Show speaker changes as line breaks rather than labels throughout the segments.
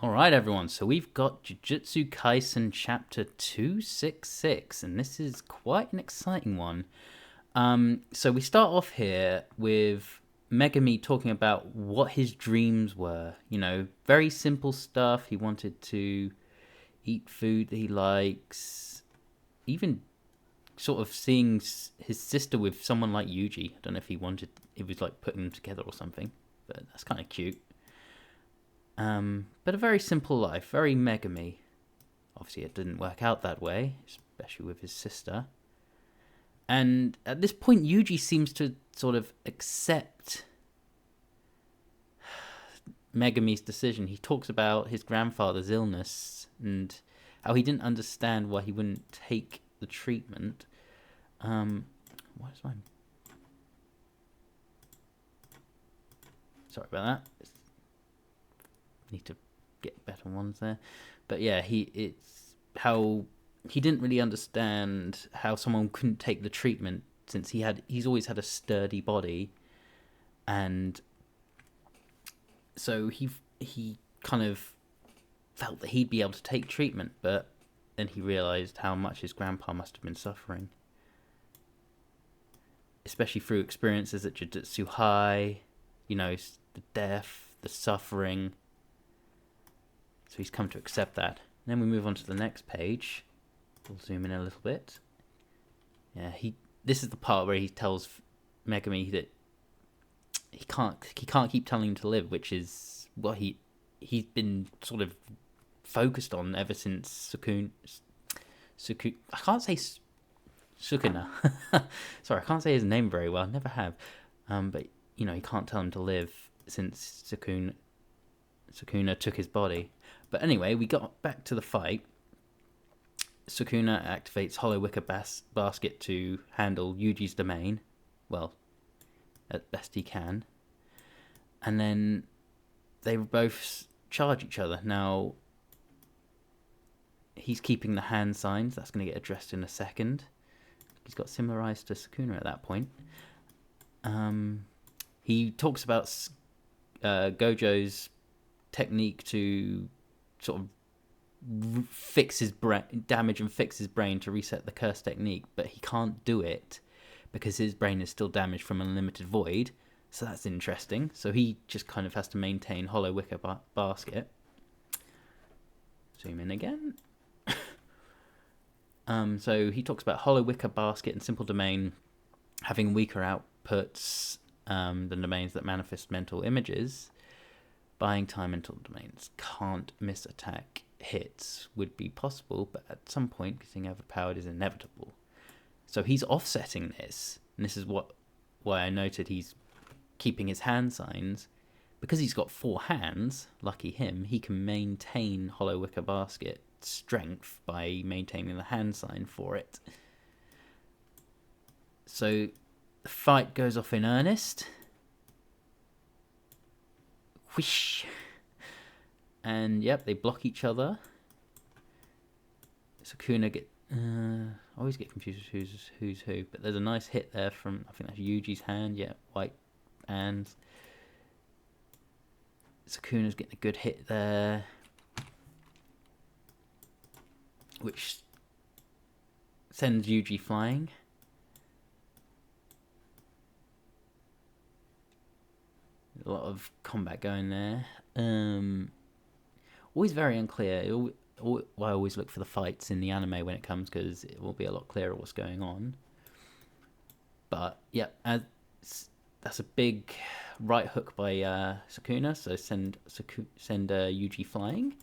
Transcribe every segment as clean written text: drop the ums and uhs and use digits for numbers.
Alright, everyone, so we've got Jujutsu Kaisen Chapter 266, and this is quite an exciting one. So we start off here with Megumi talking about what his dreams were. You know, very simple stuff. He wanted to eat food that he likes, even sort of seeing his sister with someone like Yuji. I don't know if he was like putting them together or something, but that's kind of cute. But a very simple life, very Megami. Obviously, it didn't work out that way, especially with his sister. And at this point, Yuji seems to sort of accept Megami's decision. He talks about his grandfather's illness and how he didn't understand why he wouldn't take the treatment. What is my... Sorry about that. Need to get better ones there, but yeah, it's how he didn't really understand how someone couldn't take the treatment since he's always had a sturdy body, and so he kind of felt that he'd be able to take treatment, but then he realized how much his grandpa must have been suffering, especially through experiences at Jujutsu High, you know, the death, the suffering. So he's come to accept that. And then we move on to the next page. We'll zoom in a little bit. Yeah, this is the part where he tells Megumi that he can't keep telling him to live, which is what he's been sort of focused on ever since I can't say Sukuna. Sorry, I can't say his name very well. Never have. But you know, he can't tell him to live since Sukuna took his body. But anyway, we got back to the fight. Sukuna activates Hollow Wicker Basket to handle Yuji's domain. Well, as best he can. And then they both charge each other. Now, he's keeping the hand signs. That's going to get addressed in a second. He's got similar eyes to Sukuna at that point. He talks about Gojo's technique to sort of fix his damage and fix his brain to reset the curse technique, but he can't do it because his brain is still damaged from Unlimited Void. So that's interesting. So he just kind of has to maintain Hollow Wicker Basket. Zoom in again. So he talks about Hollow Wicker Basket and Simple Domain having weaker outputs than domains that manifest mental images. Buying time mental domains can't miss attack hits would be possible, but at some point, getting overpowered is inevitable. So he's offsetting this, and this is why I noted he's keeping his hand signs. Because he's got 4 hands, lucky him, he can maintain Hollow Wicker Basket strength by maintaining the hand sign for it. So the fight goes off in earnest. Whoosh. And yep, they block each other. Sukuna I always get confused with who's who, but there's a nice hit there from, I think that's Yuji's hand. Yeah, white hands. Sukuna's getting a good hit there, which sends Yuji flying. A lot of combat going there. Always very unclear. I always look for the fights in the anime when it comes, because it will be a lot clearer what's going on. But yeah, that's a big right hook by Sukuna. So send Yuji flying.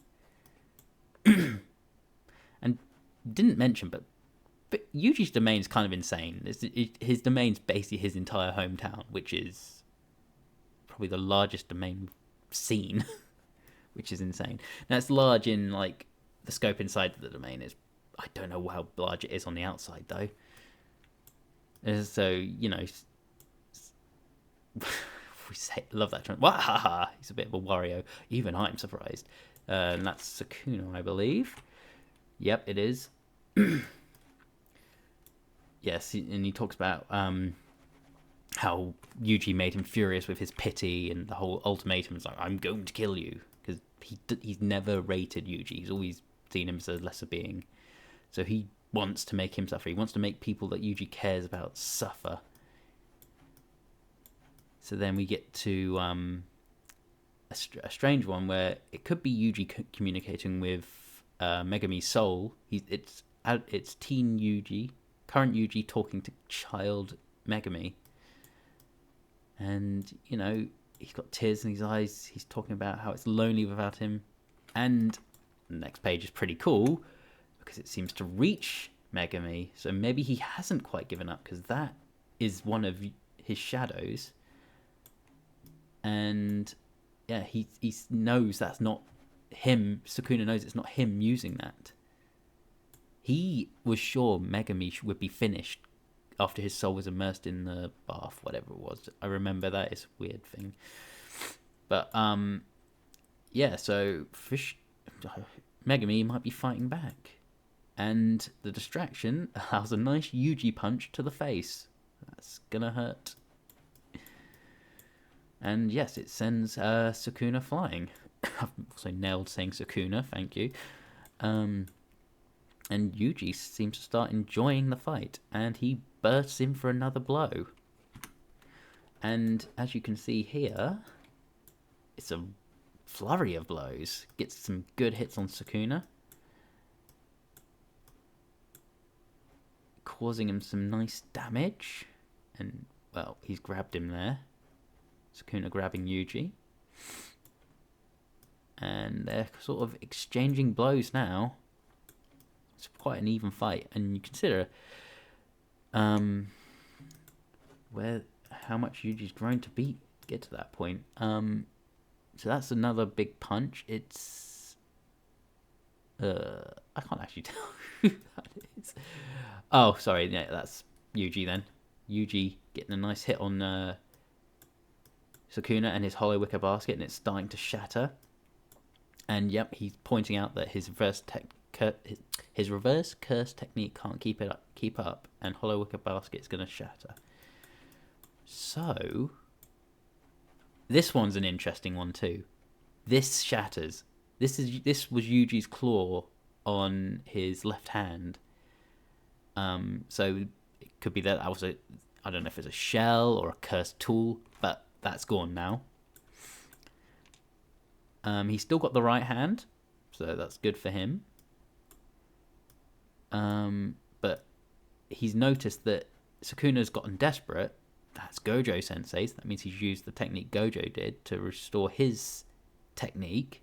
And didn't mention, but Yuji's domain is kind of insane. His domain's basically his entire hometown, which is probably the largest domain we've seen, which is insane. Now, it's large in, like, the scope inside of the domain is, I don't know how large it is on the outside, though. So, you know, love that term. Wahaha! He's a bit of a Wario. Even I'm surprised. And that's Sukuna, I believe. Yep, it is. Yes, and he talks about how Yuji made him furious with his pity, and the whole ultimatum is like, I'm going to kill you, because he's never rated Yuji. He's always seen him as a lesser being. So he wants to make him suffer. He wants to make people that Yuji cares about suffer. So then we get to a strange one where it could be Yuji communicating with Megumi's soul. It's teen Yuji, current Yuji talking to child Megumi. And, you know, he's got tears in his eyes. He's talking about how it's lonely without him. And the next page is pretty cool because it seems to reach Megumi. So maybe he hasn't quite given up, because that is one of his shadows. And yeah, he knows that's not him. Sukuna knows it's not him using that. He was sure Megumi would be finished after his soul was immersed in the bath, whatever it was. I remember that. It's a weird thing. But yeah, so Megumi might be fighting back. And the distraction allows a nice Yuji punch to the face. That's gonna hurt. And yes, it sends Sukuna flying. I've also nailed saying Sukuna, thank you. And Yuji seems to start enjoying the fight, and he bursts in for another blow. And as you can see here, it's a flurry of blows. Gets some good hits on Sukuna, causing him some nice damage. And, well, he's grabbed him there. Sukuna grabbing Yuji. And they're sort of exchanging blows now. It's quite an even fight. And you consider how much Yuji's grown to get to that point. So that's another big punch. It's I can't actually tell who that is. Oh, sorry, yeah, that's Yuji then. Yuji getting a nice hit on Sukuna and his hollow wicker basket, and it's starting to shatter. And yep, he's pointing out that his reverse curse technique can't keep up, and hollow wicker basket is going to shatter. So this one's an interesting one too. This shatters. This was Yuji's claw on his left hand. So it could be that was I don't know if it's a shell or a cursed tool, but that's gone now. He's still got the right hand, so that's good for him. But he's noticed that Sukuna's gotten desperate. That's Gojo Sensei's. That means he's used the technique Gojo did to restore his technique.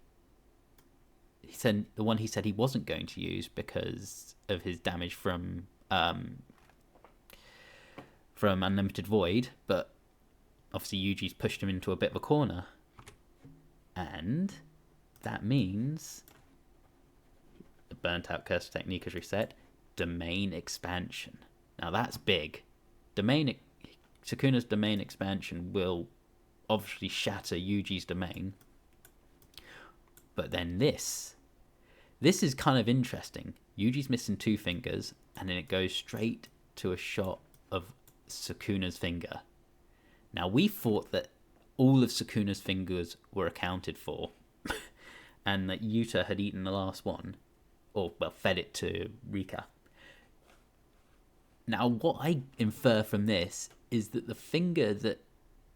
He said the one he said he wasn't going to use because of his damage from Unlimited Void, but obviously Yuji's pushed him into a bit of a corner. And that means the burnt out curse technique has reset. Domain expansion. Now that's big. Sukuna's domain expansion will obviously shatter Yuji's domain. But then this is kind of interesting. Yuji's missing 2 fingers, and then it goes straight to a shot of Sukuna's finger. Now we thought that all of Sukuna's fingers were accounted for, and that Yuta had eaten the last one, or well, fed it to Rika. Now what I infer from this is that the finger that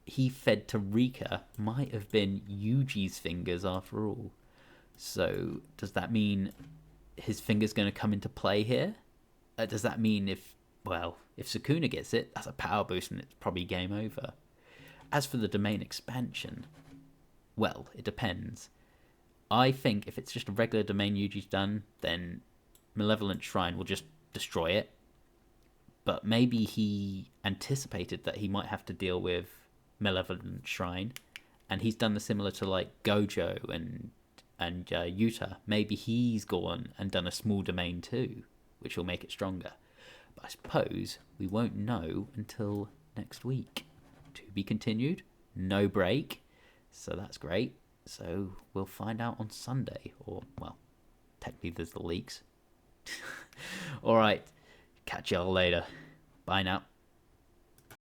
he fed to Rika might have been Yuji's fingers after all. So does that mean his finger's going to come into play here? Does that mean if Sukuna gets it, that's a power boost and it's probably game over? As for the domain expansion, well, it depends. I think if it's just a regular domain Yuji's done, then Malevolent Shrine will just destroy it. But maybe he anticipated that he might have to deal with Malevolent Shrine, and he's done the similar to like Gojo and Yuta. Maybe he's gone and done a small domain too, which will make it stronger. But I suppose we won't know until next week. To be continued, no break, so that's great. So we'll find out on Sunday, or well, technically there's the leaks. All right, catch y'all later. Bye now.